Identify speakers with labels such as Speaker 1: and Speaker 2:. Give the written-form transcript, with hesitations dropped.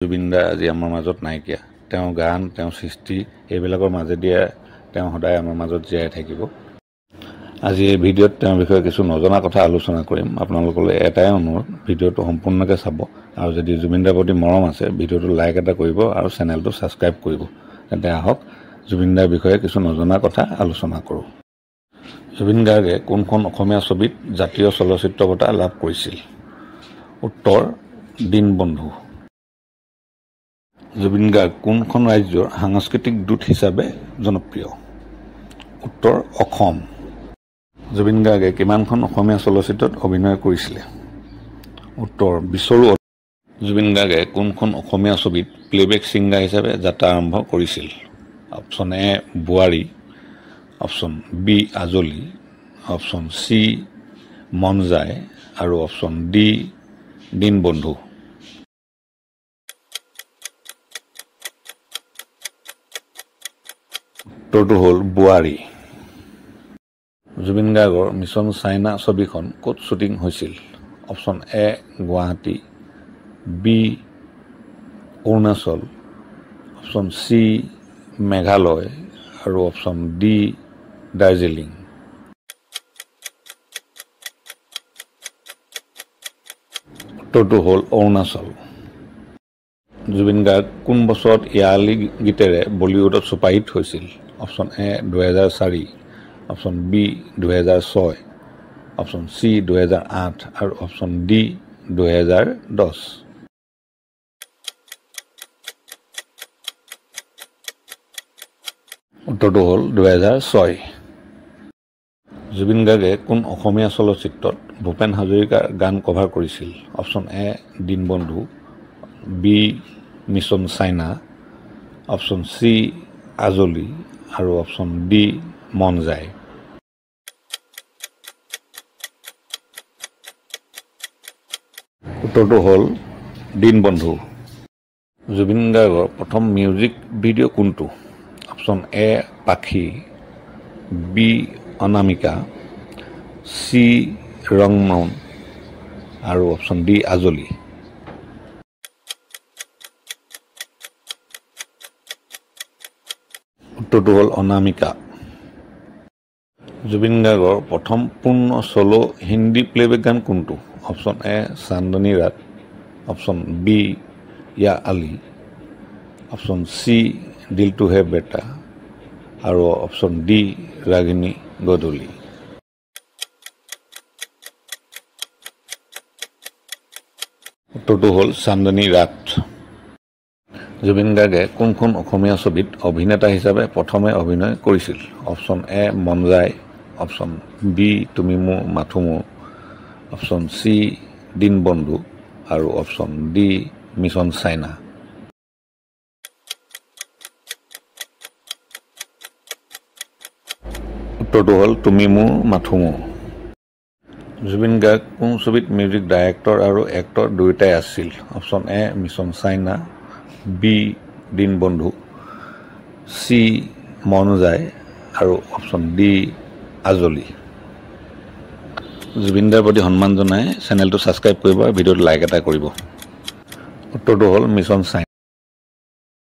Speaker 1: জুবিন দা আজি আমাৰ মাজত নাইকিয়া। তেওঁ গান, তেওঁ সৃষ্টি এইবিলাকৰ মাজেদি তেওঁ সদায় আমাৰ মাজত জীয়াই থাকিব। আজি এই ভিডিঅ'ত তেওঁৰ বিষয়ে কিছু নজনা কথা আলোচনা কৰিম। আপোনালোকলৈ এটাই অনুৰোধ, ভিডিঅ'টো সম্পূৰ্ণকৈ চাব আৰু যদি জুবিন দাৰ প্ৰতি মৰম আছে ভিডিঅ'টো লাইক এটা কৰিব আৰু চেনেলটো ছাবস্ক্ৰাইব কৰিব। তেন্তে আহক জুবিন দাৰ বিষয়ে কিছু নজনা কথা আলোচনা কৰোঁ। জুবিন গাৰ্গে কোনখন অসমীয়া ছবিত জাতীয় চলচ্চিত্ৰ বঁটা লাভ কৰিছিল? উত্তৰ দীনবন্ধু। জুবিন গাৰ্গ কোনখন ৰাজ্যৰ সাংস্কৃতিক দূত হিচাপে জনপ্ৰিয়? উত্তৰ অসম। জুবিন গাৰ্গে কিমানখন অসমীয়া চলচ্চিত্ৰত অভিনয় কৰিছিলে? উত্তৰ বিচৰু। জুবিন গাৰ্গে কোনখন অসমীয়া ছবিত প্লেবেক ছিংগাৰ হিচাপে যাত্ৰা আৰম্ভ কৰিছিল? অপশ্যন এ বোৱাৰী, option B আজলি, option C Mon Jaai আৰু অপশ্যন ডি দীনবন্ধু। উত্তৰটো হ'ল বোৱাৰী। জুবিন গাৰ্গৰ মিছন চাইনা ছবিখন ক'ত শ্বুটিং হৈছিল? Option A Guwahati, B Arunachal, option C Meghalaya আৰু অপশ্যন ডি দাৰ্জিলিং। উত্তৰটো হ'ল অৰুণাচল। জুবিন গাৰ্গ কোন বছৰত ইয়ালি গীতেৰে বলিউডত ছুপাৰহিট হৈছিল? Option A 2004, option B 2006, option C 2008 আৰু অপশ্যন ডি 2010। উত্তৰটো হ'ল 2006। জুবিন গাৰ্গে কোন অসমীয়া চলচ্চিত্ৰত ভূপেন হাজৰিকাৰ গান কভাৰ কৰিছিল? Option A Dinabandhu, B Mission China, option C আজলি আৰু অপশ্যন ডি মন যায়। উত্তৰটো হ'ল দীনবন্ধু। জুবিন গাৰ্গৰ প্ৰথম মিউজিক ভিডিঅ' কোনটো? অপশ্যন এ পাখি, বি অনামিকা, চি ৰংমন আৰু অপশ্যন ডি আজলি। উত্তৰটো হ'ল অনামিকা। জুবিন গাৰ্গৰ প্ৰথম পূৰ্ণ ছ'ল' হিন্দী প্লেবেক গান কোনটো? অপশ্যন এ চান্দনী ৰাত, অপশ্যন বি য়া আলি, অপশ্যন চি দিল টু হে বেটা আৰু অপশ্যন ডি ৰাগিনী গধূলি। উত্তৰটো হ'ল চান্দনী ৰাত। জুবিন গাৰ্গে কোনখন অসমীয়া ছবিত অভিনেতা হিচাপে প্ৰথমে অভিনয় কৰিছিল? অপশ্যন এ মন যায়, অপশ্যন বি তুমি মোৰ মাথো মোৰ, অপশ্যন চি দীনবন্ধু আৰু অপশ্যন ডি মিছন চাইনা। উত্তৰটো হ'ল তুমি মোৰ মাথো মোৰ। জুবিন গাৰ্গ কোন ছবিত মিউজিক ডাইৰেক্টৰ আৰু এক্টৰ দুয়োটাই আছিল? Option A Mission China, B Dinabandhu, C Mon Jaai আৰু অপশ্যন ডি আজলি। জুবিন দাৰ প্ৰতি সন্মান জনাই চেনেলটো ছাবস্ক্ৰাইব কৰিব আৰু ভিডিঅ'টো লাইক এটা কৰিব। উত্তৰটো হ'ল মিছন চাইনা।